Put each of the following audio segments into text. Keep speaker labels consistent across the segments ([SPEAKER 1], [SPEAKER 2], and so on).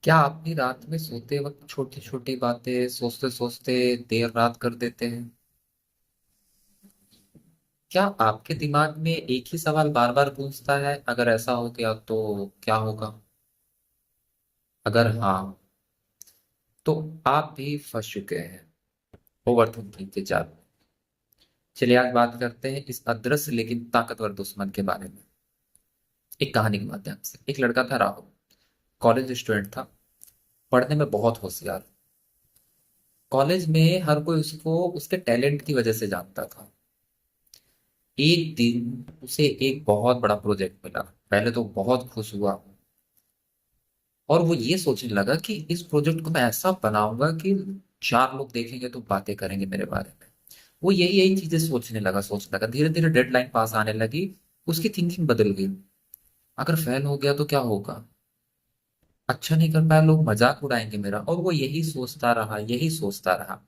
[SPEAKER 1] क्या आप भी रात में सोते वक्त छोटी छोटी बातें सोचते सोचते देर रात कर देते हैं? क्या आपके दिमाग में एक ही सवाल बार बार गूंजता है? अगर ऐसा हो गया तो क्या होगा? अगर हाँ, तो आप भी फंस चुके हैं ओवर थिंकिंग के जाल में। चलिए आज बात करते हैं इस अदृश्य लेकिन ताकतवर दुश्मन के बारे में। एक कहानी के माध्यम से। एक लड़का था राहुल। कॉलेज स्टूडेंट था। पढ़ने में बहुत होशियार। कॉलेज में हर कोई उसको उसके टैलेंट की वजह से जानता था। एक दिन उसे एक बहुत बड़ा प्रोजेक्ट मिला। पहले तो बहुत खुश हुआ और वो ये सोचने लगा कि इस प्रोजेक्ट को मैं ऐसा बनाऊंगा कि चार लोग देखेंगे तो बातें करेंगे मेरे बारे में। वो यही यही चीजें सोचने लगा। धीरे धीरे डेडलाइन पास आने लगी। उसकी थिंकिंग बदल गई। अगर फेल हो गया तो क्या होगा? अच्छा नहीं कर पाया, लोग मजाक उड़ाएंगे मेरा। और वो यही सोचता रहा, यही सोचता रहा।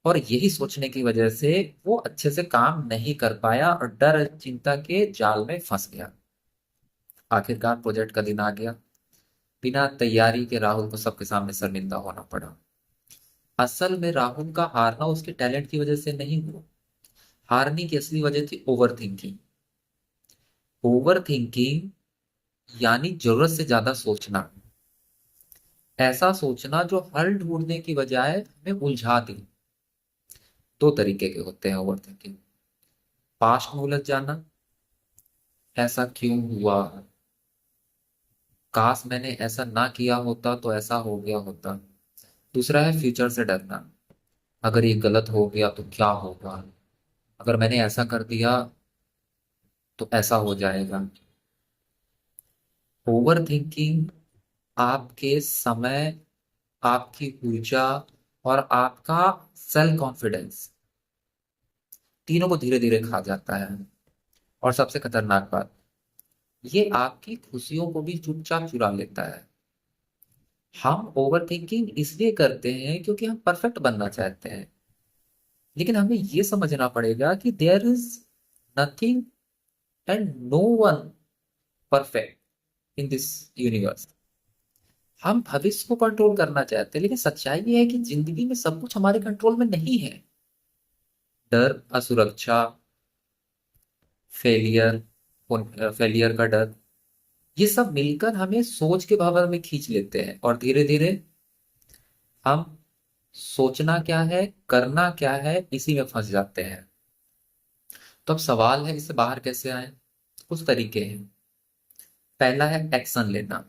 [SPEAKER 1] और यही सोचने की वजह से वो अच्छे से काम नहीं कर पाया और डर चिंता के जाल में फंस गया। आखिरकार प्रोजेक्ट का दिन आ गया। बिना तैयारी के राहुल को सबके सामने शर्मिंदा होना पड़ा। असल में राहुल का हारना उसके टैलेंट की वजह से नहीं हुआ। हारने की असली वजह थी ओवर थिंकिंग। ओवर थिंकिंग यानी जरूरत से ज्यादा सोचना। ऐसा सोचना जो हल ढूंढने की बजाय हमें उलझा दे। दो तरीके के होते हैं ओवर थिंकिंग। पास्ट में उलझ जाना, ऐसा क्यों हुआ, काश मैंने ऐसा ना किया होता तो ऐसा हो गया होता। दूसरा है फ्यूचर से डरना। अगर ये गलत हो गया तो क्या होगा, अगर मैंने ऐसा कर दिया तो ऐसा हो जाएगा। ओवर थिंकिंग आपके समय, आपकी ऊर्जा और आपका सेल्फ कॉन्फिडेंस तीनों को धीरे धीरे खा जाता है। और सबसे खतरनाक बात, ये आपकी खुशियों को भी चुपचाप चुरा लेता है। हम ओवर थिंकिंग इसलिए करते हैं क्योंकि हम परफेक्ट बनना चाहते हैं। लेकिन हमें ये समझना पड़ेगा कि there is nothing and no one perfect in this universe. हम भविष्य को कंट्रोल करना चाहते हैं, लेकिन सच्चाई ये है कि जिंदगी में सब कुछ हमारे कंट्रोल में नहीं है। डर, असुरक्षा, फेलियर, फेलियर का डर, ये सब मिलकर हमें सोच के भंवर में खींच लेते हैं और धीरे धीरे हम सोचना क्या है, करना क्या है, इसी में फंस जाते हैं। तो अब सवाल है इससे बाहर कैसे आए? कुछ तरीके हैं। पहला है एक्शन लेना।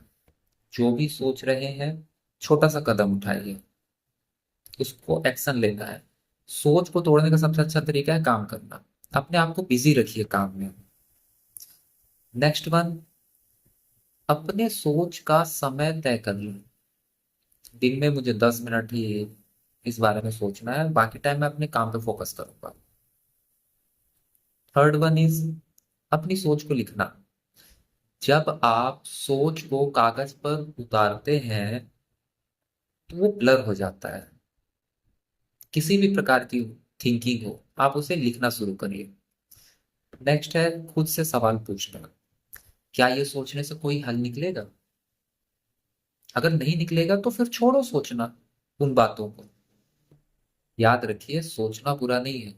[SPEAKER 1] जो भी सोच रहे हैं, छोटा सा कदम उठाइए, उसको एक्शन लेना है। सोच को तोड़ने का सबसे अच्छा तरीका है काम करना। अपने आप को बिजी रखिए काम में। नेक्स्ट वन, अपने सोच का समय तय कर लो। दिन में मुझे 10 मिनट ही इस बारे में सोचना है, बाकी टाइम मैं अपने काम पे फोकस करूंगा। थर्ड वन इज अपनी सोच को लिखना। जब आप सोच को कागज पर उतारते हैं तो वो ब्लर हो जाता है। किसी भी प्रकार की थिंकिंग हो, आप उसे लिखना शुरू करिए। नेक्स्ट है खुद से सवाल पूछना। क्या ये सोचने से कोई हल निकलेगा? अगर नहीं निकलेगा तो फिर छोड़ो सोचना उन बातों को। याद रखिए, सोचना बुरा नहीं है,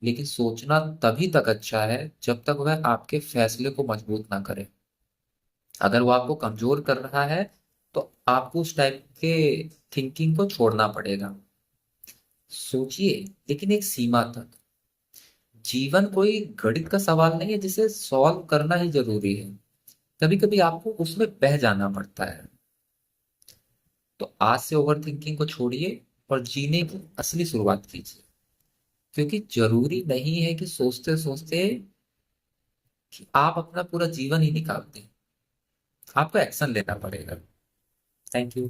[SPEAKER 1] लेकिन सोचना तभी तक अच्छा है जब तक वह आपके फैसले को मजबूत ना करे। अगर वो आपको कमजोर कर रहा है तो आपको उस टाइप के थिंकिंग को छोड़ना पड़ेगा। सोचिए, लेकिन एक सीमा तक। जीवन कोई गणित का सवाल नहीं है जिसे सॉल्व करना ही जरूरी है। कभी कभी आपको उसमें बह जाना पड़ता है। तो आज से ओवर थिंकिंग को छोड़िए और जीने की असली शुरुआत कीजिए। क्योंकि जरूरी नहीं है कि सोचते सोचते कि आप अपना पूरा जीवन ही निकाल दें। आपको एक्शन लेना पड़ेगा। Thank you.